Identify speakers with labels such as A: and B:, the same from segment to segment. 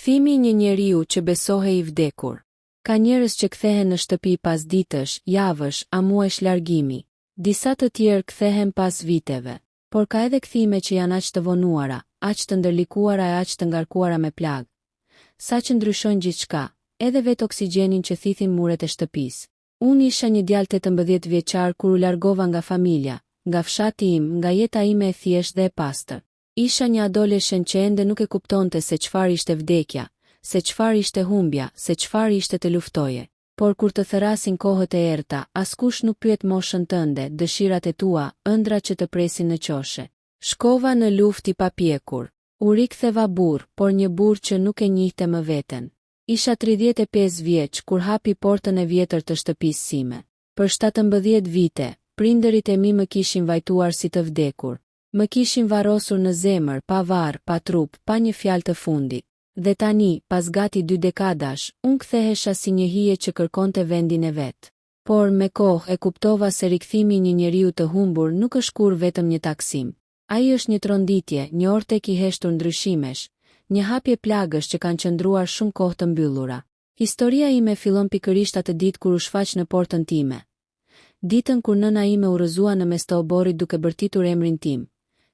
A: Rikthimi i një njeriu që besohej i vdekur. Ka njerëz që kthehen në shtëpi pas ditësh, javësh, a muajsh largimi. Disa të tjerë kthehen pas viteve. Por ka edhe kthime që janë aq të vonuara, aq të ndërlikuara e aq të ngarkuara me plagë. Sa që ndryshojnë gjithçka, edhe vetë oksigjenin që thithin muret e shtëpisë. Unë isha një djalë 18 vjeçar kur u largova nga familja, nga fshati im, nga jeta ime e thjeshtë dhe e pastër. Isha një adoleshent që ende nuk e kuptonte se çfarë ishte vdekja, se çfarë ishte humbja, se çfarë ishte të luftoje. Por kur të therasin kohët e errta, askush nuk pyet moshën tënde, dëshirat e tua, ëndrat që të presin në qoshe. Shkova në luftë i papjekur. U riktheva burr, por një burr që nuk e njihte më veten. Isha 35 vjeç kur hapi portën e vjetër të shtëpisë sime. Për 17 vite, prindërit e mi më kishin vajtuar si të vdekur. Më kishin varrosur në zemër, pa varr, pa trup, pa një fjalë të fundit. Dhe tani, pas gati 2 dekadash, unë kthehesha si një hije që kërkonte vendin e vet. Por me kohë e kuptova se rikthimi i një njeriu të humbur nuk është kur vetëm një taksim. Ai është një tronditje, një orë tek i heshtur ndryshimesh, një hapje plagësh që kanë qëndruar shumë kohë të mbyllura. Historia ime fillon pikërisht atë ditë kur u shfaq në portën time. Ditën kur nëna ime u rrëzua në mes të oborrit duke bërtitur emrin tim,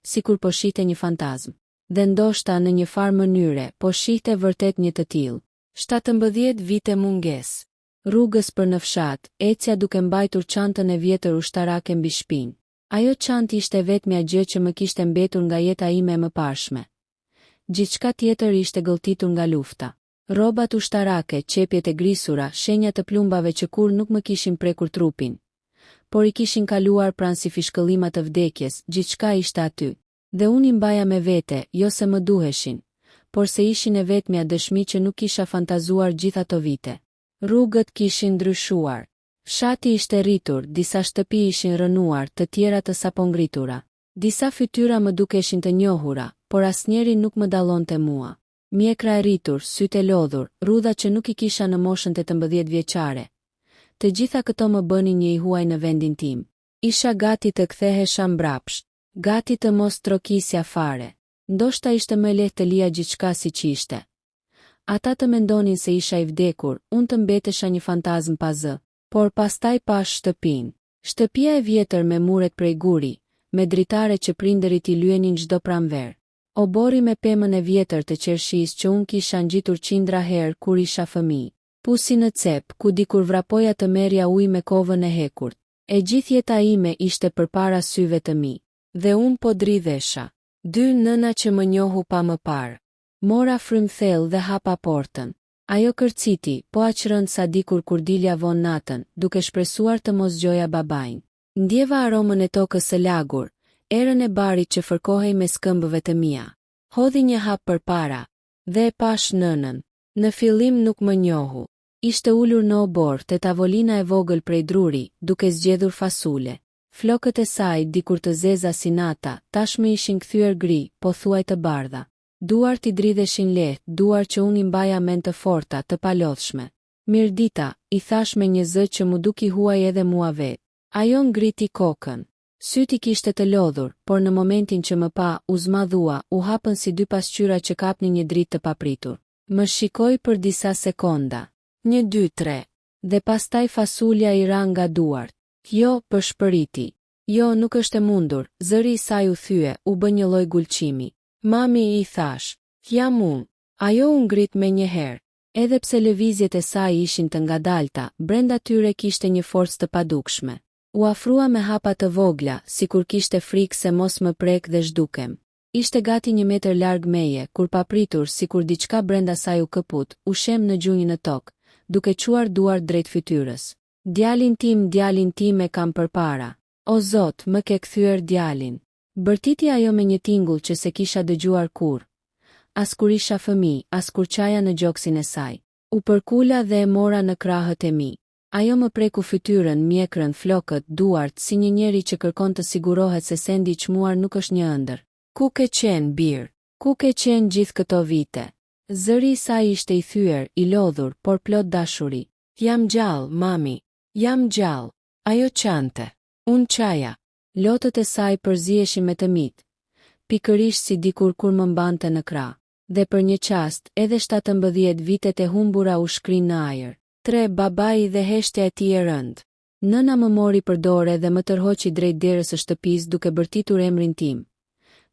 A: sikur po shihte një fantazm. Dhe ndoshta në një farë mënyre, po shihte vërtet një të tillë. 17 vite mungesë. Rrugës për në fshat, ecja duke mbajtur çantën e vjetër ushtarake mbi shpinë. Ajo çantë ishte vetmja gjë që më kishte mbetur nga jeta ime e mëparshme. Gjithçka tjetër ishte gëlltitur nga lufta. Rrobat ushtarake, qepjet e grisura, shenjat të plumbave që kur nuk më kishin prekur trupin, por i kishin kaluar pranë si fishkëllima të vdekjes, gjithçka ishte aty. Dhe unë i mbaja me vete, jo se më duheshin, por se ishin e vetmja dëshmi që nuk kisha fantazuar gjithë ato vite. Rrugët kishin ndryshuar. Fshati ishte rritur, disa shtëpi ishin rënuar, të tjera të sapongritura. Disa fytyra më dukeshin të njohura, por asnjëri nuk më dallonte mua. Mjekra e rritur, sytë e lodhur, rrudha që nuk i kisha në moshën 18 vjeçare. Të gjitha këto më bënin një i huaj në vendin tim. Isha gati të kthehesha mbrapsht. Gati të mos trokisja fare. Ndoshta ishte më lehtë të lija gjithçka siç ishte. Ata të mendonin se isha i vdekur, unë të mbetesha një fantazm pa zë. Por pastaj pash shtëpinë. Shtëpia e vjetër me muret prej guri, me dritare që prindërit i lyenin çdo pranverë. Obori me pemën e vjetër të qershisë që unë kisha ngjitur qindra herë kur isha fëmijë. Pusi në cep, ku dikur vrapoja të merrja ujë me kovën e hekurt. E gjithë jeta ime ishte përpara syve të mi. Dhe unë po dridhesha. 2 nëna që më njohu pa më parë. Mora frymthell dhe hapa portën. Ajo kërciti, po aq rënd sa dikur kur dilja vonë natën, duke shpresuar të mos gjoja babain. Ndjeva aromën e tokës së lagur, erën e barit që fërkohej me skëmbëve të mia. Hodhi një hap përpara, dhe e pash nënën. Në fillim nuk më njohu. Ishte ulur në obor te tavolina e vogël prej druri, duke zgjedhur fasule. Flokët e saj, dikur të zeza si nata, tashmë ishin kthyer gri, po thuaj të bardha. Duart i dridheshin lehtë, duar që unë i mbaja mend të forta, të palodhshme. Mirdita, i thash me një zë që mu duki huaj edhe mua vet. Ajo ngriti kokën. Syti kishte të lodhur, por në momentin që më pa, u zmadhua, u hapën si 2 pasqyra që kapnin një dritë të papritur. Më shikoi për disa sekonda. 1, 2, 3. Dhe pastaj fasulja i ra nga duart. Jo, përshpëriti. Jo, nuk është e mundur, zëri i saj u thye, u bë një lloj gulqimi. Mami, i thash. Jam unë. Ajo u ngrit me një herë. Edhe pse lëvizjet e saj ishin të ngadalta, brenda tyre kishte një forcë të padukshme. U afrua me hapa të vogla, sikur kishte frikë se mos më prek dhe zhdukem. Ishte gati 1 metër larg meje, kur papritur sikur diçka brenda saj u këput, u shem në gjunjën e tokë, duke quar duart drejt fytyrës. Djalin tim e kam përpara. O Zot, më ke kthyer djalin. Bërtiti ajo me një tingull që se kisha dëgjuar kur. As kur isha fëmijë, as kur qaja në gjoksin e saj. U përkula dhe e mora në krahët e mi. Ajo më preku fytyrën, mjekrën, flokët, duart, si një njeri që kërkon të sigurohet se sendi i çmuar nuk është një ëndër. Ku ke qenë, bir? Ku ke qenë gjithë këto vite? Zëri i saj ishte i thyer, i lodhur, por plot dashuri. Jam gjallë, mami. Jam gjallë. Ajo qante. Unë qaja. Lotët e saj përziheshin me të mit. Pikërisht si dikur kur më mbante në krah. Dhe për një qast, edhe 17 vitet e humbura u shkrin në ajër. 3. Babai dhe heshtja e tij e rëndë. Nëna më mori për dorë dhe më tërhoqi drejt derës së shtëpisë duke bërtitur emrin tim,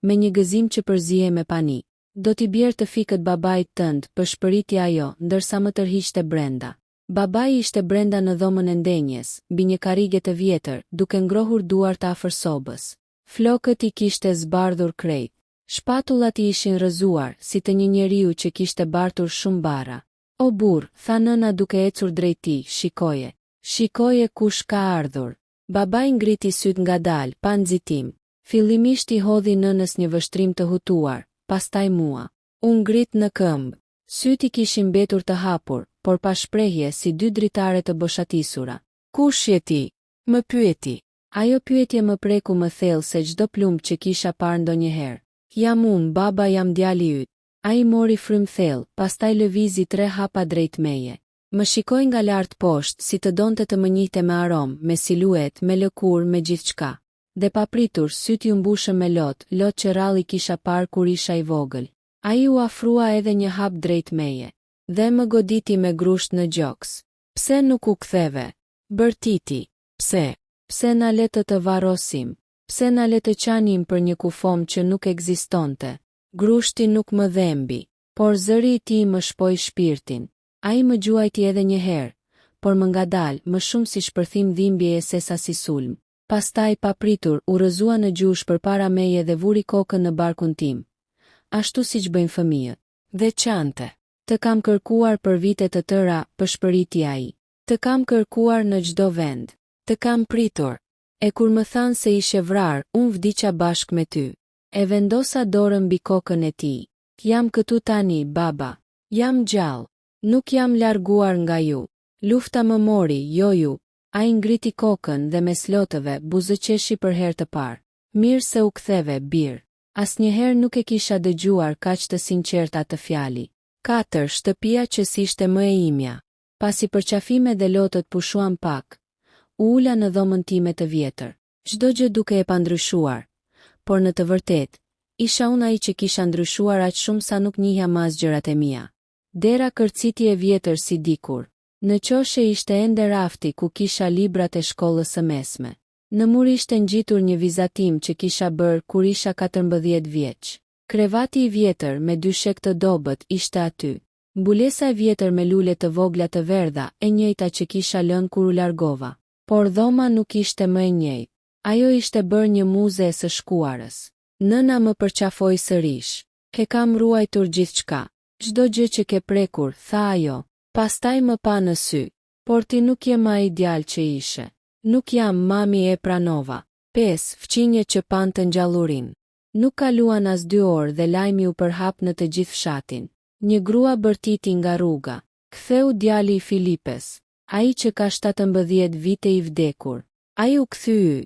A: me një gëzim që përzihe me pani. Do t'i bjerë të fikët babait tënd, përshpëriti ajo, ndërsa më tërhiqte brenda. Babai ishte brenda në dhomën e ndenjes, mbi një karrige të vjetër, duke ngrohur duart afër sobës. Flokët I kishte zbardhur krejt. Shpatullat I ishin rrëzuar, si të një njeriu që kishte bartur shumë bara. O burr, tha nëna duke ecur drejt tij, shikoje. Shikoje kush ka ardhur. Babai ngriti syt ngadalë, pa nxitim. Fillimisht I hodhi nënës një vështrim të hutuar, pastaj mua. Unë ngrit në këmbë. Syt I kishin mbetur të hapur, por pa shprehje si dy dritare të boshatisura. Kush je ti? Më pyeti. Ajo pyetje më preku më thellë se çdo plumb që kisha parë ndonjëherë. Jam unë, baba, jam djali yt. Ai mori frym thellë, pastaj lëvizi 3 hapa drejt meje. Më shikoi nga lart poshtë si të donte të më njihte me aromë, me siluet, me lëkurë, me gjithçka. Dhe papritur, syti u mbushën me lot që ralli kisha parë kur isha I vogël. Ai u afrua edhe një hap drejt meje. Dhe më goditi me grusht në gjoks. Pse nuk u ktheve? Bërtiti. Pse? Pse na le të varrosim? Pse na le të qanim për një kufom që nuk ekzistonte? Grushti nuk më dhembi, por zëri I tij më shpoi shpirtin. Ai më gjuajti edhe një herë, por më ngadal, më shumë si shpërthim dhimbjeje sesa si sulm. Pastaj papritur u rrëzua në gjush përpara meje dhe vuri kokën në barkun tim. Ashtu siç bëjnë fëmijët. Veçante. Të kam kërkuar për vite të tëra, përshpëriti ai. Të kam kërkuar në çdo vend. Të kam pritur. E kur më thanë se ishe vrar, unë vdiqa bashkë me ty. E vendosa dorën mbi kokën e tij. Jam këtu tani, baba. Jam gjallë. Nuk jam larguar nga ju. Lufta më mori, jo ju. Ai ngriti kokën dhe me slotëve buzëqeshi për herë të parë. Mirë se u ktheve, bir. Asnjëherë nuk e kisha dëgjuar kaq të sinqert atë fjali. 4. Shtëpia që s'ishte më e imja. Pasi përqafime dhe lotët pushuan pak, u ula në dhomën time të vjetër. Çdo gjë duke e pandryshuar, por në të vërtetë, isha unë ai që kisha ndryshuar aq shumë sa nuk njihja më as gjërat e mia. Dera kërciti e vjetër si dikur. Në qoshe ishte ende rafti ku kisha librat e shkollës së mesme. Në mur ishte ngjitur një vizatim që kisha bërë kur isha 14 vjeç. Krevati I vjetër me 2 shek të dobët ishte aty. Mbulesa e vjetër me lule të vogla të verdha, e njëjta që kisha lënë kur u largova. Por dhoma nuk ishte më e njëjtë. Ajo ishte bërë një muze e së shkuarës. Nëna më përqafoi sërish. Ke kam ruajtur gjithçka. Çdo gjë që ke prekur, tha ajo. Pastaj më pa në sy. Por ti nuk je më ai djalë që ishe. Nuk jam, mami e pranova. 5. Fqinje që pan të ngjallurin. Nuk kaluan as 2 orë dhe lajmi u përhap në të gjithë fshatin. Një grua bërtiti nga rruga. Ktheu djali I Filipes. Ai që ka 17 vite I vdekur. Ai u kthye.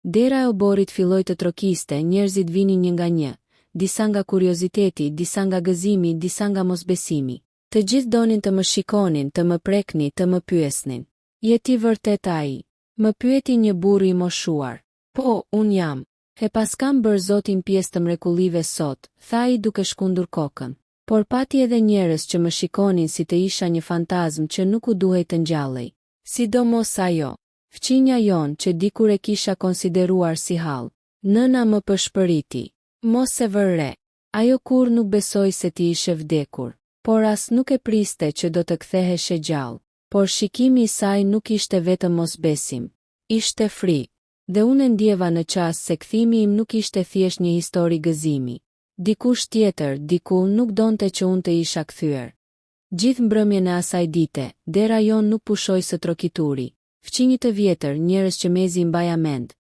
A: Dera e oborit filloi të trokiste, njerëzit vinin një nga një. Disa nga kurioziteti, disa nga gëzimi, disa nga mosbesimi. Të gjithë donin të më shikonin, të më preknin, të më pyesnin. Je ti vërtet ai? Më pyeti një burr I moshuar. Po, un jam. E pas kam bërë zotin pjesë të mrekullive sot, tha ai duke shkundur kokën. Por pati edhe njerëz që më shikonin si të isha një fantazm që nuk u duhej të ngjallej. Sidomos ajo. Fqinja jon që dikur e kisha konsideruar si hall. Nëna më përshpëriti. Mos e vërre. Ajo kur nuk besoi se ti ishe vdekur. Por as nuk e priste që do të ktheheshe gjallë. Por shikimi I saj nuk ishte vetëm mosbesim. Ishte frikë. Dhe unë ndjeva në qast se kthimi im nuk ishte thjesht një histori gëzimi. Dikush tjetër, diku nuk donte që unë të isha kthyer. Gjithë mbrëmjen e asaj dite, dera jon nuk pushoi së trokituri. Fqinjë të vjetër, njerëz që mezi I mbaja mend.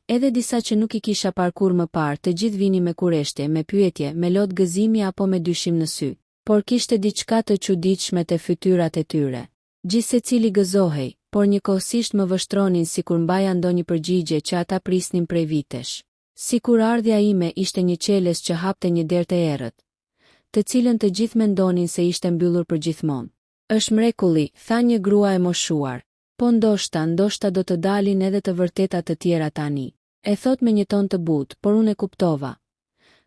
A: Edhe disa që nuk I kisha parkur më parë, të gjithë vini me kureshtje, me pyetje, me lot gëzimi apo me dyshim në sy. Por kishte diçka të çuditshme te fytyrat e tyre. Gjithsecili gëzohej, por njëkohësisht më vështronin sikur mbaja ndonjë përgjigje që ata prisnin prej vitesh. Sikur ardhja ime ishte një qeles që hapte një derë të errët, të cilën të gjithë mendonin se ishte mbyllur përgjithmonë. Është mrekulli, tha një grua e moshuar. Po ndoshta do të dalin edhe të vërtetat të tjera tani. E thot me një ton të butë, por unë e kuptova.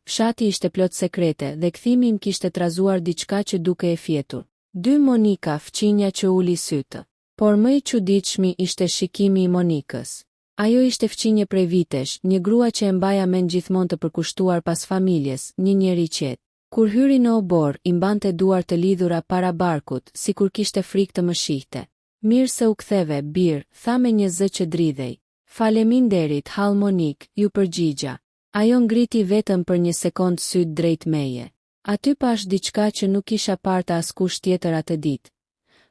A: fshati ishte plot sekrete dhe kthimi im kishte trazuar diçka që duke e fjetur. 2 Monika, fqinja që uli sytë. Por më i çuditshmi ishte shikimi i Monikës. Ajo ishte fqinje prej vitesh, një grua që e mbaja mend gjithmonë të përkushtuar pas familjes, një njeri qetë. Kur hyri në obor, i mbante duart të lidhura para barkut, sikur kishte frikë të më shihte. Mirë se u ktheve, bir, tha me një zë që dridhej. Faleminderit, hall Monik, ju përgjigja. Ajo ngriti vetëm për një sekond syt drejt meje. Aty pash diçka që nuk isha parë askush tjetër atë ditë.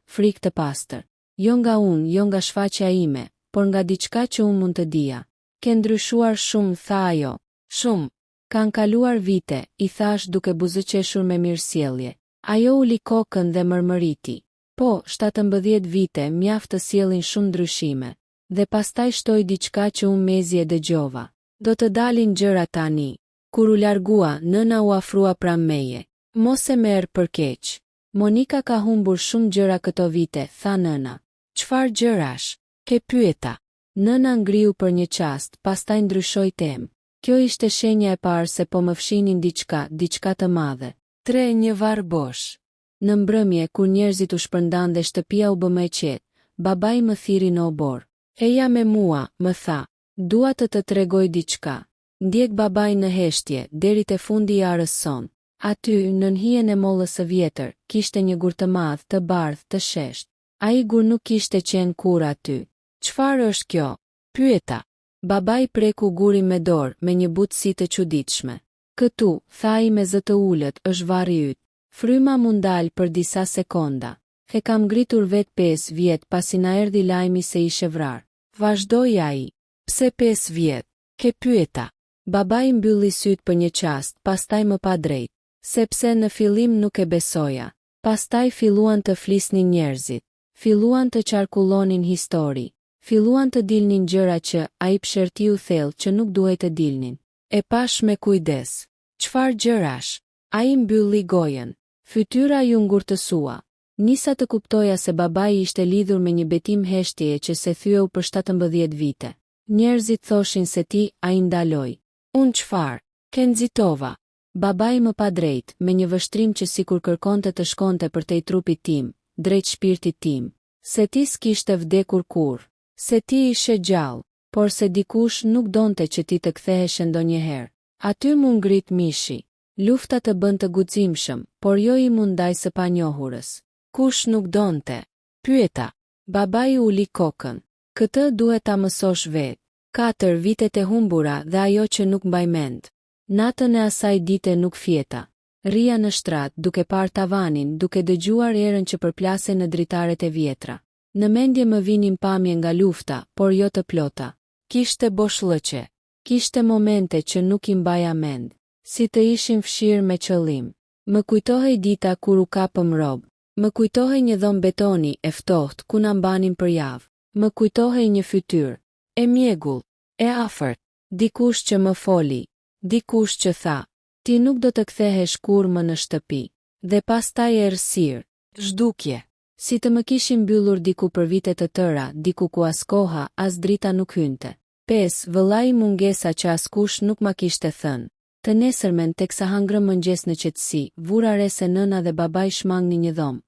A: Frikë të pastër. Jo nga unë, jo nga shfaqja ime, por nga diçka që unë mund të dija. Ke ndryshuar shumë, tha ajo. Shumë. Kanë kaluar vite, i thash duke buzëqeshur me mirësjellje. Ajo uli kokën dhe mërmëriti. Po, 17 vite, mjaft të sjellin shumë ndryshime. Dhe pastaj shtoi diçka që unë mezi e dëgjova. Do të dalin gjëra tani. Kur u largua, nëna u afrua pranë meje. Mos e merr për keq. Monika ka humbur shumë gjëra këto vite, tha nëna. Çfarë gjërash? Ke pyeta. Nëna ngriu për një çast, pastaj ndryshoi temë. Kjo ishte shenja e parë se po më fshinin diçka të madhe. 3 Një varr bosh. Në mbrëmje, kur njerëzit u shpërndan dhe shtëpia u bë më e qetë, babai më thiri në obor. Eja me mua, më tha. Dua të tregoj diçka. Ndjek babai në heshtje, deri te fundi i arës son. Aty, nën hijen e mollës së vjetër, kishte një gur të madh, të bardhë, të shesht. Ai gur nuk kishte qenë kur aty. Çfarë është kjo? Pyeta. Babai preku gurin me dorë, me një butësi të çuditshme. Këtu, tha ai me zë të ulët, është varri yt. Fryma mu ndal për disa sekonda. E kam ngritur vet 5 vjet pasi na erdhi lajmi se ishe vrar. Vazhdoi ai. Pse 5 vjet? Ke pyeta. Babai mbylli syt për një çast, pastaj më pa drejt. Sepse në fillim nuk e besoja. Pastaj filluan të flisnin njerëzit. Filluan të qarkullonin histori. Filluan të dilnin gjëra që ai pshërtiu thellë që nuk duhej të dilnin. E pash me kujdes. Çfarë gjërash? Ai mbylli gojën. Fytyra ju ngurtësua. Nisa të kuptoja se babai ishte lidhur me një betim heshtjeje që se thyeu për 17 vite. Njerëzit thoshin se ai ndaloi. Unë çfarë? Ke nxitova. Babai më pa drejt, me një vështrim që sikur kërkonte të shkonte përtej trupit tim, drejt shpirtit tim. Se ti s'kishte vdekur kur. Se ti ishe gjallë, por se dikush nuk donte që ti të ktheheshe ndonjëherë. Aty mu ngrit mishi. Lufta të bën të guximshëm, por jo i mundaj së panjohurës. Kush nuk donte? Pyeta. Babai uli kokën. Këtë duhet ta mësosh vetë. 4 vitet e humbura dhe ajo që nuk mbaj mend. Natën e asaj dite nuk fjeta. Rria në shtrat, duke parë tavanin, duke dëgjuar erën që përplasej në dritaret e vjetra. Në mendje më vinin pamje nga lufta, por jo të plota. Kishte boshllëqe. Kishte momente që nuk i mbaja mend. Si të ishin fshirë me qëllim. Më kujtohej dita kur u kapëm rob. Më kujtohej një dhomë betoni e ftohtë ku na mbanin për javë. Më kujtohej një fytyrë. E mjegull. E afërt. Dikush që më foli. Dikush që tha. Ti nuk do të kthehesh kur më në shtëpi. Dhe pastaj errësirë. Zhdukje. Si të më kishin mbyllur diku për vite të tëra, diku ku as koha, as drita nuk hynte. 5 Vëllai mungesa që askush nuk ma kishte thënë. Të nesërmen teksa hangrëm mëngjes në qetësi, vura re se nëna dhe babai shmangni një dhomë.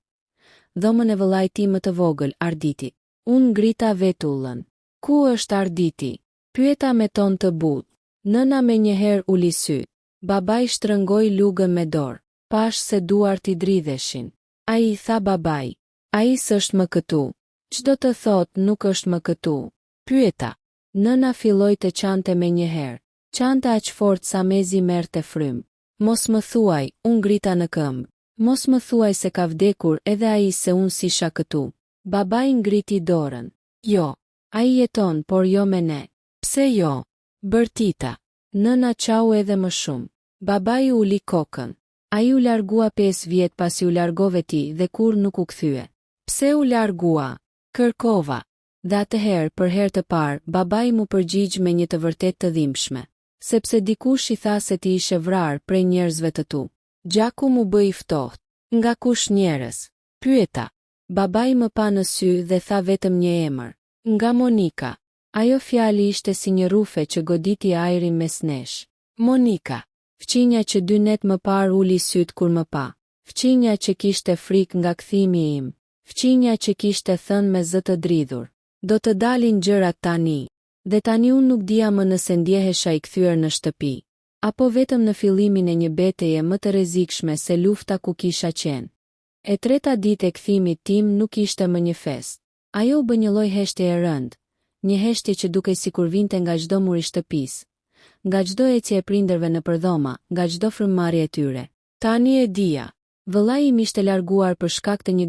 A: Dhomën e vëllait tim më të vogël, Arditit. Unë ngrita vetullën. Ku është Arditi? Pyeta me ton të butë. Nëna me njëherë uli syt. Babai shtrëngoi lugën me dorë. Pash se duart i dridheshin. Ai tha babai. Ai s'është më këtu. Ç'do të thotë nuk është më këtu? Pyeta. Nëna filloi të qante me njëherë. Qante aq fort sa mezi merrte frym. Mos më thuaj, unë ngrita në këmbë. Mos më thuaj se ka vdekur edhe ai se unë s'isha këtu. Babai ngriti dorën. Jo. Ai jeton, por jo me ne. Pse jo? Bërtita. Nëna qau edhe më shumë. Babai uli kokën. Ai u largua 5 vjet pasi u largove ti dhe kur nuk u kthye. Pse u largua? Kërkova. Dhe atëherë, për herë të parë, babai mu përgjigj me një të vërtet të dhimbshme. Sepse dikush i tha se ti ishe vrar prej njerëzve të tu. Gjaku mu bë i ftohtë. Nga kush njerëz? Pyeta. Babai më pa në sy dhe tha vetëm një emër. Nga Monika. Ajo fjali ishte si një rufe që goditi ajrin mes nesh. Monika. Fqinja që 2 net më parë uli syt kur më pa. Fqinja që kishte frikë nga kthimi im. Fqinja që kishte thënë me zë të dridhur. Do të dalin gjërat tani. Dhe tani unë nuk dija më nëse ndjehesha i kthyer në shtëpi. Apo vetëm në fillimin e një betejë më të rrezikshme se lufta ku kisha qenë. E treta ditë e kthimit tim nuk ishte më një fest. Ajo u bë një lloj heshtje e rëndë, një heshtje që dukej sikur vinte nga çdo mur i shtëpisë, nga çdo ecje e prindërve në përdhoma, nga çdo frymëmarrje e tyre. Tani e dija. Vëllai im ishte larguar për shkak të një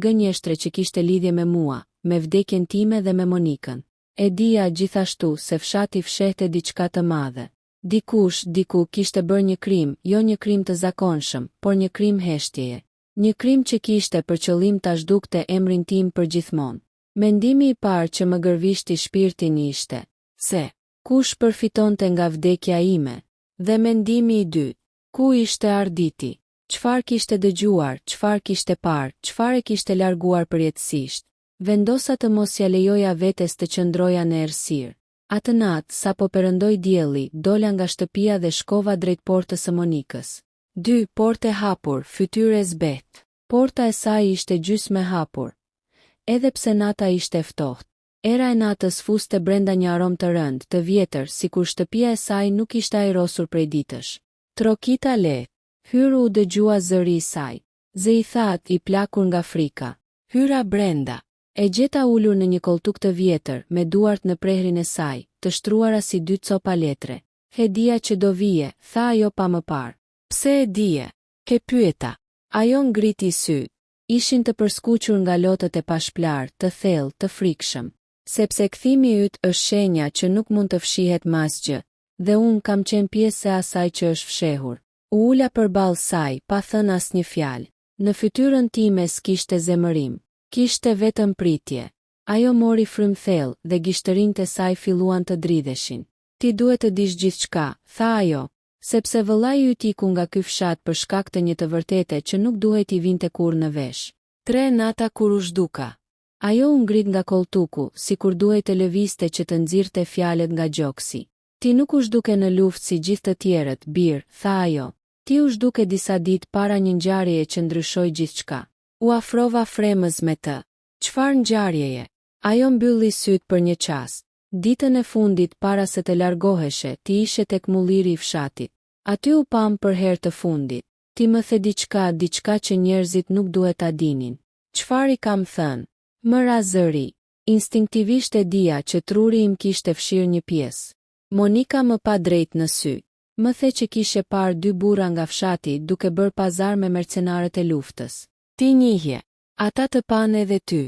A: gënjeshtre që kishte lidhje me mua, me vdekjen time dhe me Monikën. E dija gjithashtu se fshati fshehte diçka të madhe. Dikush, diku kishte bërë një krim, jo një krim të zakonshëm, por një krim heshtjeje. Një krim që kishte për qëllim ta zhdukte emrin tim përgjithmonë. Mendimi i parë që më gërvishti shpirtin ishte se kush përfitonte nga vdekja ime, dhe mendimi i dytë, ku ishte Arditi, çfarë kishte dëgjuar, çfarë kishte parë, çfarë kishte larguar përjetësisht. Vendosa të mos ja lejoja vetes të qëndroja në errësirë. Atë natë, sa po perëndoi dielli, dola nga shtëpia dhe shkova drejt portës së Monikës. 2 porte hapur, fytyrë e zbet. Porta e saj ishte gjysmë e hapur. Edhe pse nata ishte ftohtë. Era e natës fuste brenda një aromë të rëndë, të vjetër, sikur shtëpia e saj nuk ishte ajrosur prej ditësh. Trokita lehtë. Hyru u dëgjua zëri i saj. Zë i thatë, i plakur nga frika. Hyra brenda. E gjeta ulur në një koltuk të vjetër, me duart në prehrin e saj, të shtruara si 2 copa letre. E dija që do vije, tha ajo pa më parë. Pse e dije? Ke pyeta. Ajo ngriti syt. Ishin të përskuqur nga lotët e pashplar, të thellë, të frikshëm. Sepse kthimi yt është shenja që nuk mund të fshihet më asgjë, dhe unë kam qenë pjesë e asaj që është fshehur. U ula përballë saj, pa thënë asnjë fjalë. Në fytyrën time s'kishte zemërim. Kishte vetëm pritje. Ajo mori frymë thellë dhe gishtërinjtë e saj filluan të dridheshin. Ti duhet të dish gjithçka, tha ajo, sepse vëllai yt iku nga ky fshat për shkak të një të vërtete që nuk duhet i vinte kurrë në vesh. 3 nata kur u zhduka. Ajo u ngrit nga koltuku, sikur duhej të lëvizte që të nxirrte fjalët nga gjoksi. Ti nuk u zhduke në luftë si gjithë të tjerët, bir, tha ajo. Ti u zhduke disa ditë para një ngjarjeje që ndryshoi gjithçka. U afrova fremës me të. Çfarë ngjarjeje? Ajo mbylli syt për një çast. Ditën e fundit para se të largoheshe, ti ishe tek mulliri i fshatit. Aty u pam për herë të fundit. Ti më the diçka që njerëzit nuk duhet ta dinin. Çfarë i kam thënë? Më ra zëri. Instinktivisht e dija që truri im kishte fshirë një pjesë. Monika më pa drejt në sy. Më the që kishe parë 2 burra nga fshati duke bërë pazar me mercenarët e luftës. Ti njihje. Ata të panë edhe ty.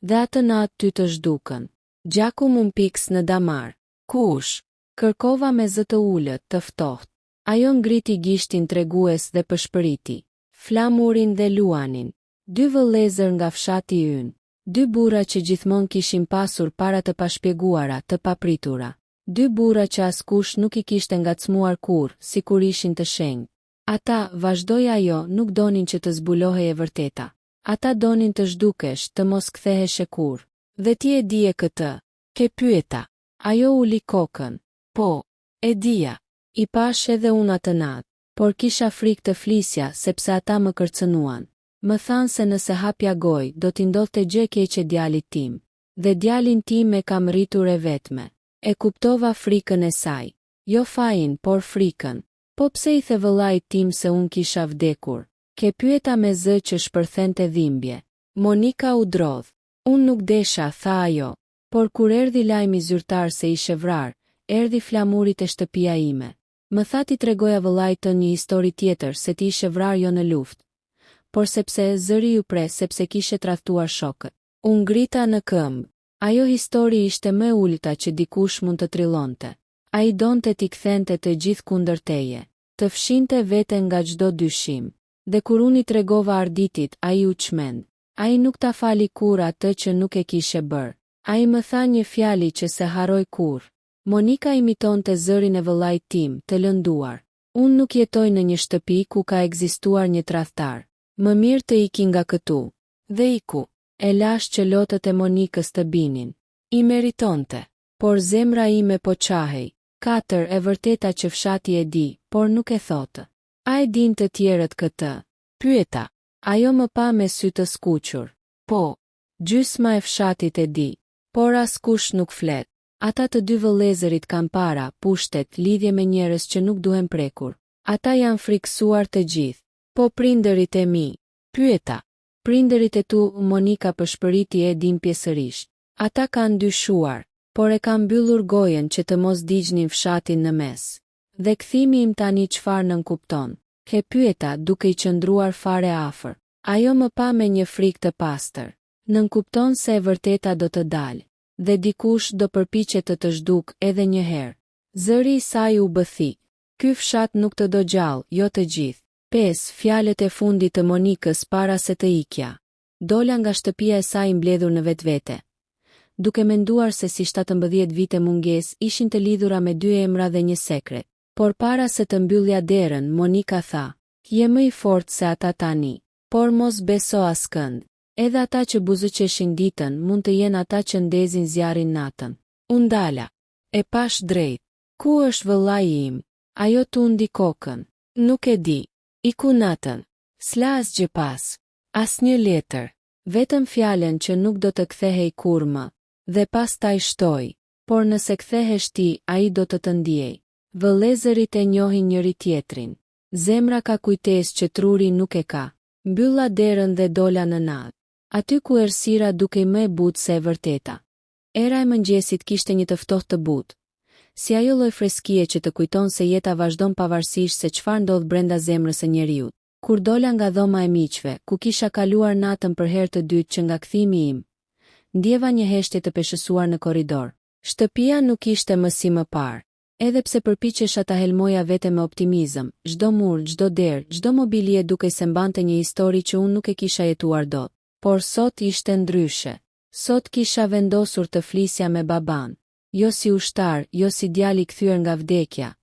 A: Dhe atë natë ty të zhdukën. Gjaku më mpiks në damar. Kush? Kërkova me zë të ulët, të ftohtë. Ajo ngriti gishtin tregues dhe pëshpëriti. Flamurin dhe Luanin. 2 vëllezër nga fshati ynë. 2 burra që gjithmonë kishin pasur para të pashpjeguara, të papritura. 2 burra që askush nuk i kishte ngacmuar kurrë, sikur ishin të shenjtë. Ata, vazhdoi ajo, nuk donin që të zbulohej e vërteta. Ata donin të zhdukesh, të mos ktheheshe kurrë. Dhe ti e dije këtë. Ke pyeta. Ajo uli kokën. Po, e dija. I pash edhe unë atë natë, por kisha frikë të flisja sepse ata më kërcënuan. Më thanë se nëse hapja gojë, do t'i ndodhte gjë e keqe djalit tim. Dhe djalin tim e kam rritur e vetme. E kuptova frikën e saj. Jo fajin, por frikën. Po pse i the vëllait tim se unë kisha vdekur? Ke pyeta me zë që shpërthente dhimbje. Monika u drodh. Unë nuk desha, tha ajo. Por kur erdhi lajmi zyrtar se ishe vrar, erdhi flamurit e shtëpia ime. Më tha ti tregoja vëllait të një histori tjetër se ti ishe vrar jo në luftë. Por sepse zëri ju pre sepse kishe tradhtuar shokët. Unë ngrita në këmbë. Ajo histori ishte më e ulta që dikush mund të trillonte. Ai donte t'i kthente të gjithë kundër teje, të fshinte veten nga çdo dyshim. Dhe kur unë i tregova Arditit, ai u çmend. Ai nuk ta fali kurrë atë që nuk e kishe bërë. Ai më tha një fjali që se harroj kurrë. Monika imitonte zërin e vëllait tim, të lënduar. Unë nuk jetoj në një shtëpi ku ka ekzistuar një tradhtar. Më mirë të iki nga këtu. Dhe iku. E lash që lotët e Monikës të binin. I meritonte. Por zemra ime po qahej. 4. E vërteta që fshati e di, por nuk e thotë. A e din të tjerët këtë? Pyeta. Ajo më pa me sy të skuqur. Po. Gjysma e fshatit e di, por askush nuk flet. Ata të dy vëllezërit kanë para, pushtet, lidhje me njerëz që nuk duhen prekur. Ata janë friksuar të gjithë. Po prindërit e mi? Pyeta. Prindërit e tu, Monika përshpëriti e din pjesërisht. Ata kanë dyshuar, por e kanë mbyllur gojen që të mos digjnin fshatin në mes. Dhe kthimi im tani çfarë nënkupton? He pyeta duke i qëndruar fare afër. Ajo më pa me një frikë të pastër. Nënkupton se e vërteta do të dalë, dhe dikush do përpiqet të zhduk edhe një herë. Zëri i saj u bëthi. Ky fshat nuk të do gjallë, jo të gjithë. 5. Fjalët e fundit të Monikës para se të ikja. Dola nga shtëpia e saj mbledhur në vetvete. Duke menduar se si 17 vite mungesë ishin të lidhura me 2 emra dhe një sekret. Por para se të mbyllja derën, Monika tha, je më i fortë se ata tani, por mos beso askënd. Edhe ata që buzëqeshin ditën mund të jenë ata që ndezin zjarin natën. Unë dala. E pash drejt. Ku është vëllai im? Ajo tundi kokën. Nuk e di. Iku natën. S'la asgjë pas. Asnjë letër. Vetëm fjalën që nuk do të kthehej kur më. Dhe pastaj shtoi. Por nëse kthehesh ti, ai do të ndjej. Vëllezërit e njohin njëri tjetrin. Zemra ka kujtesë që truri nuk e ka. Mbylla derën dhe dola në natë. Aty ku errësira dukej më e butë se e vërteta. Era e mëngjesit kishte një të ftohtë të butë. Si ajo lloj freskie që të kujton se jeta vazhdon pavarësisht se çfarë ndodh brenda zemrës së njeriu. Kur dola nga dhoma e miqve, ku kisha kaluar natën për herë të dytë që nga kthimi im, ndjeva një heshtje të peshësuar në korridor. Shtëpia nuk ishte më si më parë. Edhe pse përpiqesha ta helmoja vete me optimizëm, çdo mur, çdo derë, çdo mobilje dukej se mbante një histori që unë nuk e kisha jetuar dot. Por sot ishte ndryshe. Sot kisha vendosur të flisja me baban. Jo si ushtar, jo si djali kthyer nga vdekja,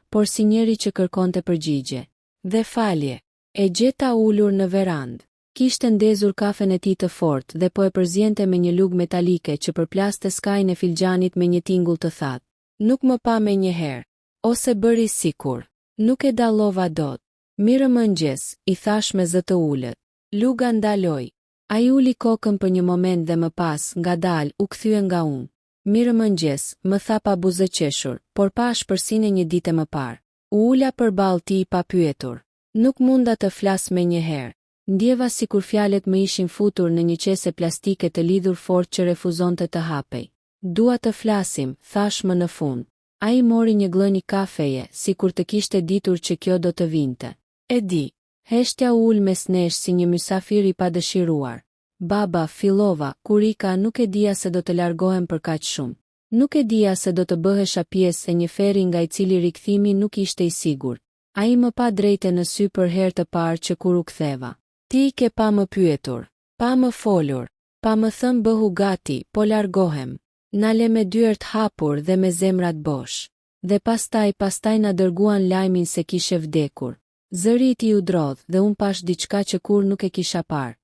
A: por si njeri që kërkonte përgjigje. Dhe falje. E gjeta ulur në verandë. Kishte ndezur kafen e tij të fortë dhe po e përziente me një lugë metalike që përplaste skajin e filxhanit me një tingull të thatë. Nuk më pa me një herë. Ose bëri sikur. Nuk e dallova dot. Mirë mëngjes, i thash me zë të ulët. Luga ndaloi. Ai uli kokën për një moment dhe më pas, ngadalë, u kthye nga unë. Mirë mëngjes, më tha pa buzëqeshur, por pa shpërsinë një ditë më parë. U ula përballë tij pa pyetur. Nuk munda të flas me një herë. Ndjeva sikur fjalët më ishin futur në një qese plastike të lidhur fort që refuzonte të hapej. Dua të flasim, thash më në fund. Ai mori një glëni kafeje, sikur të kishte ditur që kjo do të vinte. E di. Heshtja u ul mes nesh si një mysafir i padëshiruar. Baba, fillova, kur ika nuk e dija se do të largohem për kaq shumë. Nuk e dija se do të bëhesha pjesë e një feri nga i cili rikthimi nuk ishte i sigurt. Ai më pa drejte në sy për herë të parë që kur u ktheva. Ti ke pa më pyetur, pa më folur, pa më thënë bëhu gati, po largohem. Na le me dyert hapur dhe me zemrat bosh. Dhe pastaj na dërguan lajmin se kishe vdekur. Zëri i tij u drodh dhe unë pash diçka që kur nuk e kisha parë.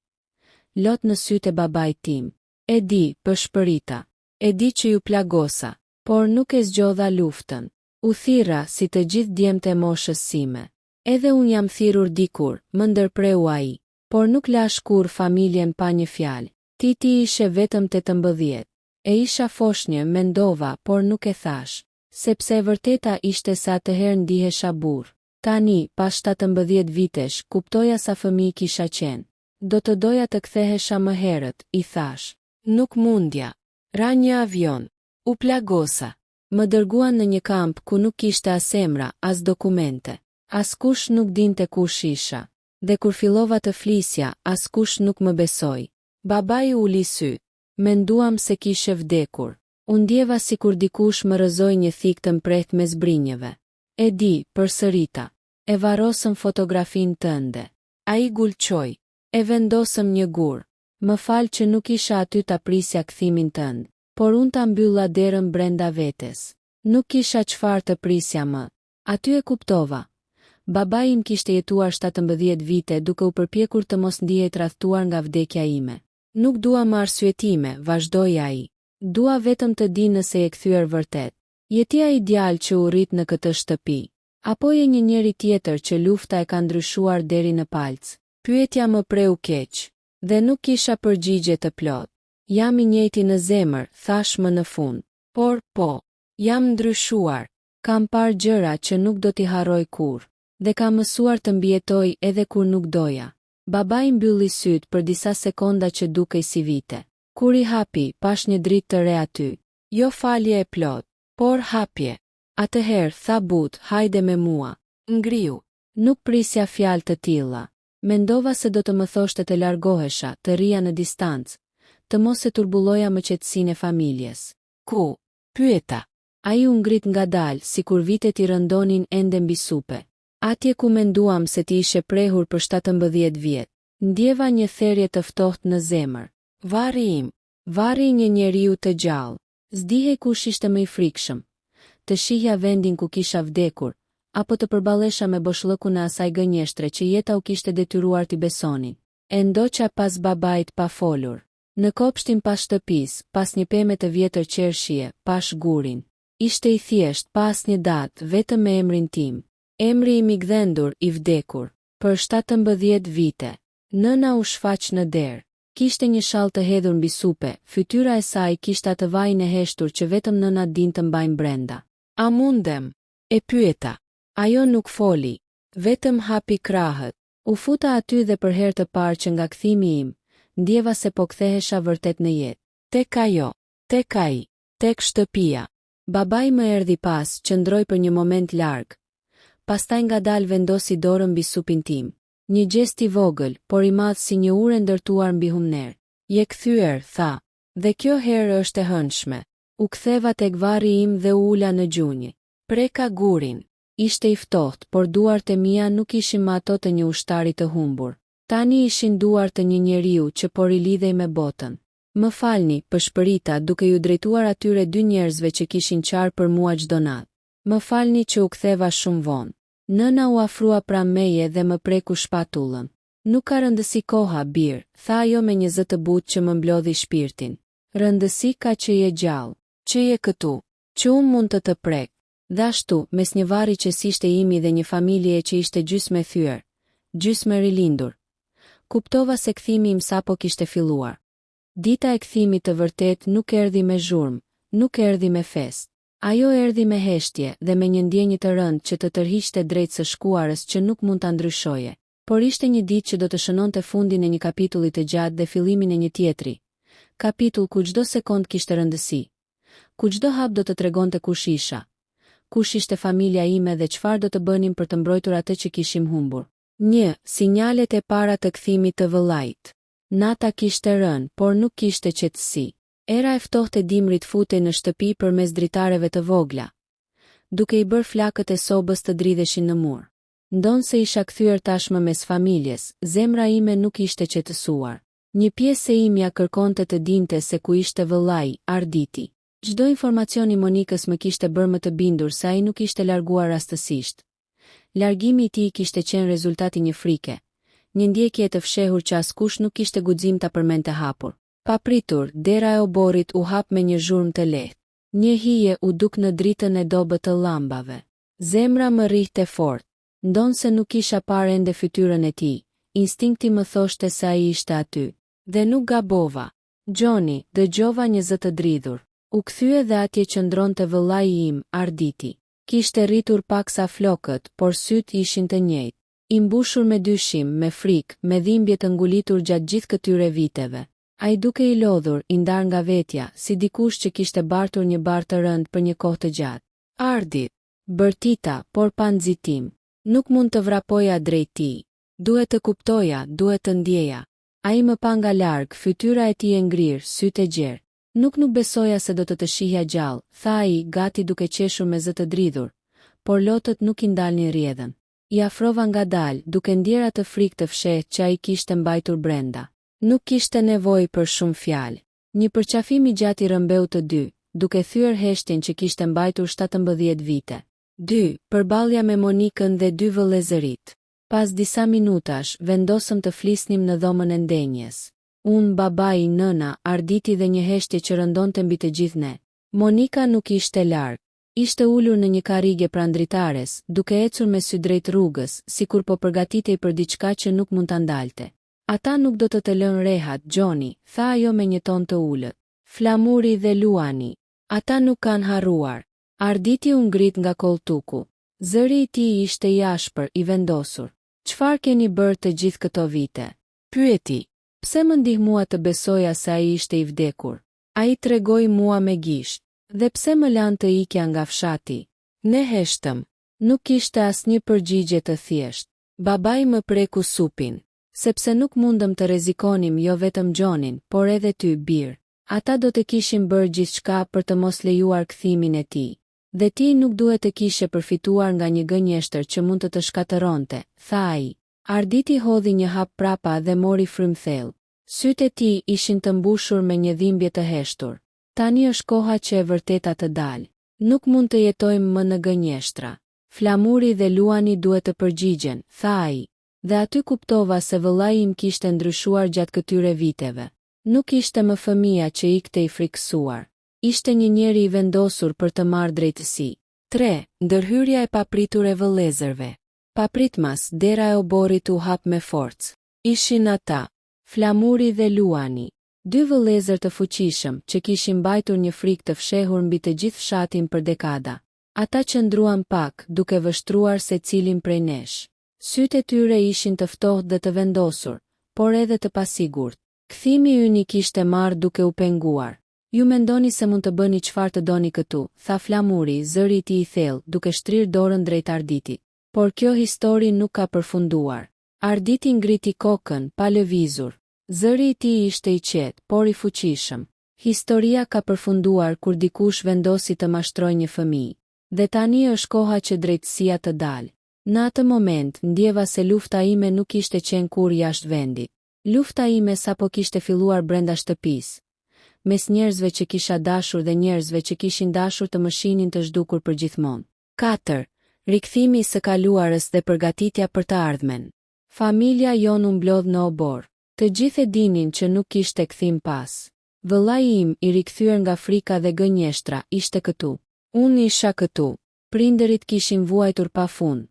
A: Lot në sytë e babait tim. E di, përshpërita. E di që ju plagosa, por nuk e zgjodha luftën. U thirra si të gjithë djemtë e moshës sime. Edhe unë jam thirrur dikur, më ndërpreu ai, por nuk lash kur familjen pa një fjalë. Ti ishe vetëm 18. E isha foshnjë, mendova, por nuk e thash, sepse e vërteta ishte se atëherë ndihesha burr. Tani, pas 17 vitesh, kuptoja sa fëmijë kisha qenë. Do të doja të kthehesha më herët, i thash. Nuk mundja. Ra një avion. U plagosa. Më dërguan në një kamp ku nuk kishte as emra, as dokumente. Askush nuk dinte kush isha. Dhe kur fillova të flisja, askush nuk më besoi. Babai u uli sy. Menduam se kishe vdekur. U ndjeva sikur dikush më rrëzoi një thik të mprehtë mes brinjëve. E di, përsërita. E varrosëm fotografinë tënde. Ai gulqoi. E vendosëm një gur. Më fal që nuk isha aty ta prisja kthimin tënd, por unë ta mbylla derën brenda vetes. Nuk kisha çfarë të prisja më. Aty e kuptova. Babai im kishte jetuar 17 vite duke u përpjekur të mos ndihej tradhtuar nga vdekja ime. Nuk dua më arsyetime, vazhdoi ai. Dua vetëm të di nëse e kthyer vërtet. Je ti ai djalë që u rrit në këtë shtëpi? Apo je një njeri tjetër që lufta e ka ndryshuar deri në palc? Pyetja më preu keq, dhe nuk kisha përgjigje të plot. Jam i njëjti në zemër, thash më në fund. Por, po, jam ndryshuar. Kam parë gjëra që nuk do t'i harroj kur, dhe kam mësuar të mbijetoj edhe kur nuk doja. Babai mbylli syt për disa sekonda që dukej si vite. Kur i hapi, pash një dritë të re aty. Jo falje e plot, por hapje. Atëherë tha but, hajde me mua. Ngriu. Nuk prisja fjalë të tilla. Mendova se do të më thoshte të largohesha, të rija në distancë, të mos e turbulloja më qetësinë e familjes. Ku? Pyeta. Ai u ngrit ngadalë, sikur vitet I rëndonin ende mbi supe. Atje ku menduam se ti ishe prehur për 17 vjet, ndjeva një therrje të ftohtë në zemër. Varri im, varri I një njeriu të gjallë. S'dihej kush ishte më I frikshëm. Të shihja vendin ku kisha vdekur, apo të përballesha me boshllëkun e asaj gënjeshtre që jeta u kishte detyruar t'i besonin. E ndoqa pas babait pa folur. Në kopshtin pas shtëpis, pas një peme të vjetër qershie, pash gurin. Ishte I thjesht, pas një datë, vetëm me emrin tim. Emri im I gdhendur, I vdekur. Për 17 vite. Nëna u shfaq në derë. Kishte një shall të hedhur mbi supe, fytyra e saj kishte atë vajin e heshtur që vetëm nëna din të mbajnë brenda. A mundem? E pyeta. Ajo nuk foli, vetëm hapi krahët. U futa aty dhe për herë të parë që nga kthimi im, ndjeva se po kthehesha vërtet në jetë. Tek ajo, tek ai, tek shtëpia. Babai më erdhi pas, qëndroi për një moment larg. Pastaj ngadalë vendosi dorën mbi supin tim. Një gest I vogël, por I madh si një ure ndërtuar mbi humner. Je kthyer, tha. Dhe kjo herë është e hënshme. U ktheva tek varri im dhe u ula në gjunjë. Preka gurin. Ishte I ftohtë, por duart e mia nuk ishin më ato të një ushtari të humbur. Tani ishin duart të një njeriu që po rilidhej me botën. Më falni, pëshpërita duke ju drejtuar atyre 2 njerëzve që kishin qarë për mua çdo natë. Më falni që u ktheva shumë vonë. Nëna u afrua pranë meje dhe më preku shpatullën. Nuk ka rëndësi koha, bir, tha ajo me një zë të butë që më mblodhi shpirtin. Rëndësi ka që je gjallë, që je këtu, që unë mund të prek. Dhe ashtu, mes një varri që s'ishte imi dhe një familje që ishte gjysmë e thyer, gjysmë e rilindur. Kuptova se kthimi im sapo kishte filluar. Dita e kthimit të vërtet nuk erdhi me zhurmë, nuk erdhi me fest. Ajo erdhi me heshtje dhe me një ndjenjë të rëndë që të tërhiqte drejt së shkuarës që nuk mund ta ndryshoje. Por ishte një ditë që do të shënonte fundin e një kapitulli të gjatë dhe fillimin e një tjetri. Kapitull ku çdo sekond kishte rëndësi. Ku çdo hap do të tregonte kush isha. Kush ishte familja ime dhe çfarë do të bënim për të mbrojtur atë që kishim humbur. 1. Sinjalet e para të kthimit të vëllait. Nata kishte rënë, por nuk kishte qetësi. Era e ftohtë e dimrit futej në shtëpi përmes dritareve të vogla, duke I bërë flakët e sobës të dridheshin në mur. Ndonë se isha kthyer tashmë mes familjes, zemra ime nuk ishte qetësuar. Një pjesë e imja kërkonte të dinte se ku ishte vëllai, Arditi. Çdo informacion I Monikës më kishte bërë më të bindur se ai nuk ishte larguar rastësisht. Largimi I tij kishte qenë rezultati një frike, një ndjekje të fshehur që askush nuk kishte guxim ta përmente hapur. Papritur, dera e oborrit u hap me një zhurmë të lehtë. Një hije u duk në dritën e dobët të llambave. Zemra më rrihte fort. Ndonë se nuk kisha parë ende fytyrën e tij, instinkti më thoshte se ai ishte aty. Dhe nuk gabova. Gjoni, dëgjova një zë të dridhur. U kthye dhe atje qëndronte vëllai im, Arditi. Kishte rritur paksa flokët, por syt ishin të njëjtë. I mbushur me dyshim, me frikë, me dhimbje të ngulitur gjatë gjithë këtyre viteve. Ai duke I lodhur, I ndar nga vetja, si dikush që kishte bartur një bar të rënd për një kohë të gjatë. Ardit, bërtita, por pa nxitim. Nuk mund të vrapoja drejt tij. Duhet të kuptoja, duhet të ndjeja. Ai më pa nga larg, fytyra e tij e ngrirë, sytë e gjerë. Nuk besoja se do të shihja gjallë, tha ai, gati duke qeshur me zë të dridhur, por lotët nuk I ndalnin rrjedhën. I afrova ngadalë, duke ndjer atë frikë të fshehtë që ai kishte mbajtur brenda. Nuk kishte nevojë për shumë fjalë. Një përqafim I gjatë I rrëmbeu të dy, duke thyer heshtin që kishte mbajtur 17 vite. 2. Përballja me Monikën dhe 2 vëllezërit. Pas disa minutash, vendosëm të flisnim në dhomën e ndenjes. Unë, babai, nëna, Arditi dhe një heshtje që rëndonte mbi të gjithë ne. Monika nuk ishte larg. Ishte ulur në një karrige pranë dritares, duke ecur me sy drejt rrugës, sikur po përgatitej për diçka që nuk mund ta ndalte. Ata nuk do të lënë rehat, Johnny, tha ajo me një ton të ulët. Flamuri dhe Luani. Ata nuk kanë harruar. Arditi u ngrit nga koltuku. Zëri i tij ishte i ashpër, i vendosur. Çfarë keni bërë të gjithë këto vite? Pyeti. Pse më ndihmua të besoja se ai ishte i vdekur? Ai tregoi mua me gisht. Dhe pse më lanë të ikja nga fshati? Ne heshtëm. Nuk kishte asnjë përgjigje të thjesht. Babai më preku supin. Sepse nuk mundëm të rrezikonim jo vetëm Johnin, por edhe ty, bir. Ata do të kishin bërë gjithçka për të mos lejuar kthimin e tij. Dhe ti nuk duhet të kishe përfituar nga një gënjeshtër që mund të shkatëronte, tha ai. Arditi hodhi një hap prapa dhe mori frymthell. Sytë e tij ishin të mbushur me një dhimbje të heshtur. Tani është koha që e vërteta të dalë. Nuk mund të jetojmë më në gënjeshtra. Flamuri dhe Luani duhet të përgjigjen, tha ai. Dhe aty kuptova se vëllai im kishte ndryshuar gjatë këtyre viteve. Nuk ishte më fëmia që ikte i frikësuar. Ishte një njeri i vendosur për të marrë drejtësi. 3. Ndërhyrja e papritur e vëllezërve. Papritmas, dera e oborrit u hap me forcë. Ishin ata, Flamuri dhe Luani, dy vëllezër të fuqishëm që kishin mbajtur një frikë të fshehur mbi të gjithë fshatin për dekada. Ata qëndruan pak, duke vështruar secilin prej nesh. Sytë e tyre ishin të ftohtë dhe të vendosur, por edhe të pasigurt. Kthimi ynë i kishte marrë duke u penguar. Ju mendoni se mund të bëni çfarë të doni këtu, tha Flamuri, zëri i tij i thellë, duke shtrirë dorën drejt Arditit. Por kjo histori nuk ka përfunduar. Arditi ngriti kokën, pa lëvizur. Zëri i tij ishte i qetë, por i fuqishëm. Historia ka përfunduar kur dikush vendosi të mashtrojë një fëmijë. Dhe tani është koha që drejtësia të dalë. Në atë moment, ndjeva se lufta ime nuk ishte qenë kur jashtë vendit. Lufta ime sapo kishte filluar brenda shtëpisë, mes njerëzve që kisha dashur dhe njerëzve që kishin dashur të më shihnin të zhdukur përgjithmonë. 4. Rikthimi i së kaluarës dhe përgatitja për të ardhmen. Familja jon u mblodh në obor. Të gjithë e dinin që nuk kishte kthim pas. Vëllai im, i rikthyer nga frika dhe gënjeshtra, ishte këtu. Unë isha këtu. Prindërit kishin vuajtur pafund,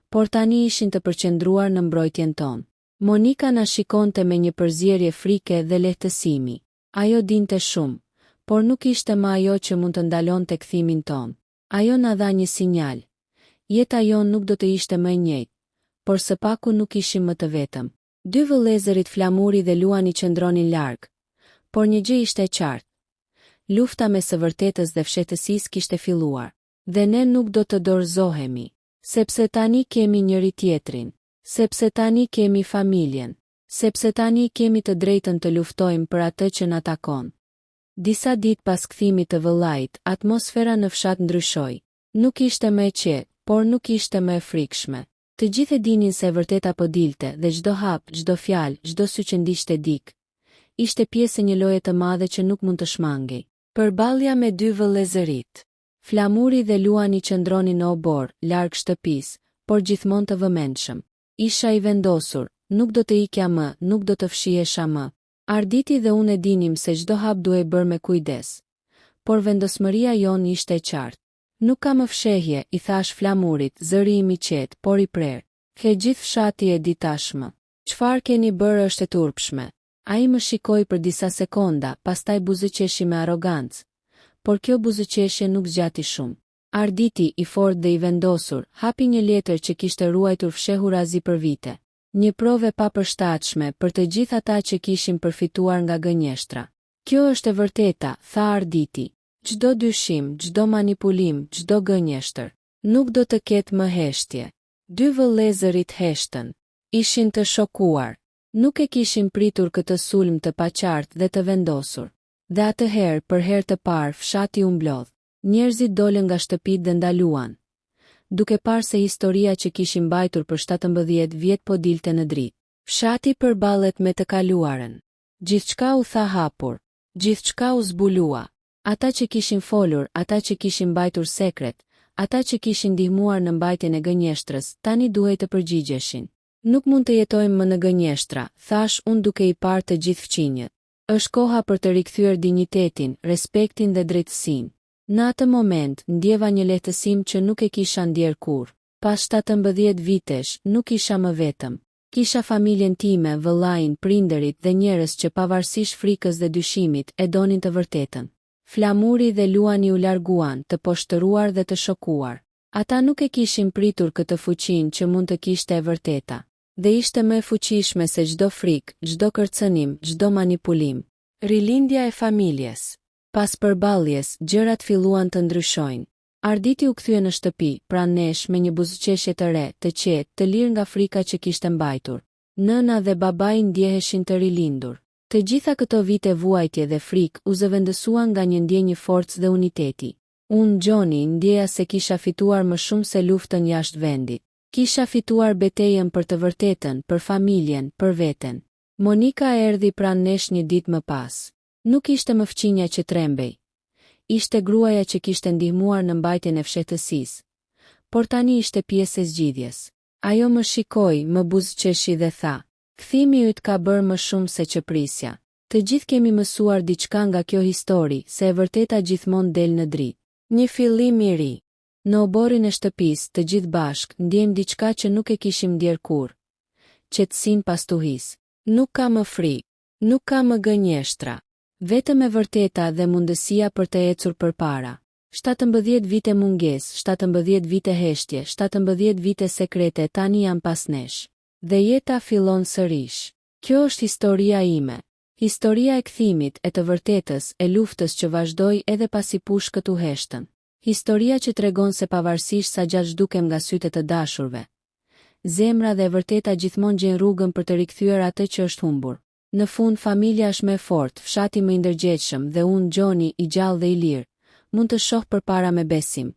A: por tani ishin të përqendruar në mbrojtjen tonë. Monika na shikonte me një përzierje frike dhe lehtësimi. Ajo dinte shumë, por nuk ishte më ajo që mund të ndalonte kthimin ton. Ajo na dha një sinjal. Jeta jon nuk do të ishte më e njëjtë, por së paku nuk ishim më të vetëm. Dy vëllezërit Flamuri dhe Luani qëndronin larg, por një gjë ishte e qartë. Lufta mes së vërtetës dhe fshehtësisë kishte filluar, dhe ne nuk do të dorëzohemi, sepse tani kemi njëri tjetrin, sepse tani kemi familjen, sepse tani kemi të drejtën të luftojmë për atë që na takon. Disa ditë pas kthimit të vëllait, atmosfera në fshat ndryshoi. Nuk ishte më e qetë, por nuk ishte më e frikshme. Të gjithë e dinin se e vërteta po dilte dhe çdo hap, çdo fjalë, çdo sy që ndiqte dik, ishte pjesë e një loje të madhe që nuk mund të shmangej. Përballja me dy vëllezërit. Flamuri dhe Luani qëndronin në obor, larg shtëpisë, por gjithmonë të vëmendshëm. Isha i vendosur, nuk do të ikja më, nuk do të fshihesha më. Arditi dhe unë e dinim se çdo hap duhej bërë me kujdes. Por vendosmëria jonë ishte e qartë. Nuk ka më fshehje, i thash Flamurit, zëri im i qetë, por i prerë. Ke gjithë fshati e di tashmë. Çfarë keni bërë është e turpshme. Ai më shikoi për disa sekonda, pastaj buzëqeshi me arrogancë. Por kjo buzëqeshje nuk zgjati shumë. Arditi, i fortë dhe i vendosur, hapi një letër që kishte ruajtur fshehurazi për vite. Një provë pa përshtatshme për të gjithë ata që kishin përfituar nga gënjeshtra. Kjo është e vërteta, tha Arditi. Çdo dyshim, çdo manipulim, çdo gënjeshtër, nuk do të ketë më heshtje. Dy vëllezërit heshtën. Ishin të shokuar. Nuk e kishin pritur këtë sulm të paqartë dhe të vendosur. Dhe atëherë, për herë të parë, fshati u mblodh. Njerëzit dolën nga shtëpitë dhe ndaluan, duke parë se historia që kishin mbajtur për 17 vjet po dilte në dritë. Fshati përballet me të kaluarën. Gjithçka u tha hapur, gjithçka u zbulua. Ata që kishin folur, ata që kishin mbajtur sekret, ata që kishin ndihmuar në mbajtjen e gënjeshtrës, tani duhej të përgjigjeshin. Nuk mund të jetojmë më në gënjeshtra, thash unë duke i parë të gjithë fqinjët. Është koha për të rikthyer dinjitetin, respektin dhe drejtësinë. Në atë moment, ndjeva një lehtësim që nuk e kisha ndjer kur. Pas 17 vitesh, nuk isha më vetëm. Kisha familjen time, vëllain, prindërit dhe njerëz që pavarësisht frikës dhe dyshimit e donin të vërtetën. Flamuri dhe luani u larguan, të poshtëruar dhe të shokuar. Ata nuk e kishin pritur këtë fuqinë që mund të kishte e vërteta. Dhe ishte më e fuqishme se çdo frikë, çdo kërcënim, çdo manipulim. Rilindja e familjes. Pas përballjes, gjërat filluan të ndryshojnë. Arditi u kthye në shtëpi, pranë nesh me një buzëqeshje të re, të qetë, të lirë nga frika që kishte mbajtur. Nëna dhe babai ndjeheshin të rilindur. Të gjitha këto vite vuajtje dhe frikë u zëvendësuan nga një ndjenjë forcë dhe uniteti. Unë, Gjoni, ndjeja se kisha fituar më shumë se luftën jashtë vendit. Kisha fituar betejën për të vërtetën, për familjen, për veten. Monika erdhi pranë nesh një ditë më pas. Nuk ishte më fqinja që trembej. Ishte gruaja që kishte ndihmuar në mbajtjen e fshehtësisë. Por tani ishte pjesë e zgjidhjes. Ajo më shikoi, më buzëqeshi dhe tha: "Kthimi yt ka bërë më shumë se që prisja. Të gjithë kemi mësuar diçka nga kjo histori, se e vërteta gjithmonë del në dritë. Një fillim i ri." Në oborrin e shtëpisë, të gjithë bashk, ndjejmë diçka që nuk e kishim ndjer kurrë. Qetësinë pas tuhis. Nuk ka më frikë, nuk ka më gënjeshtra. Vetëm e vërteta dhe mundësia për të ecur përpara. 17 vite mungesë, 17 vite heshtje, 17 vite sekrete tani janë pas nesh. Dhe jeta fillon sërish. Kjo është historia ime. Historia e kthimit, e të vërtetës, e luftës që vazhdoi edhe pasi pushkët u heshtën. Historia që tregon se pavarësisht sa gjatë zhdukem nga sytë të dashurve, zemra dhe e vërteta gjithmonë gjen rrugën për të rikthyer atë që është humbur. Në fund, familja është më e fortë, fshati më i ndërgjegjshëm dhe unë, Gjoni, i gjallë dhe i lirë, mund të shoh përpara me besim.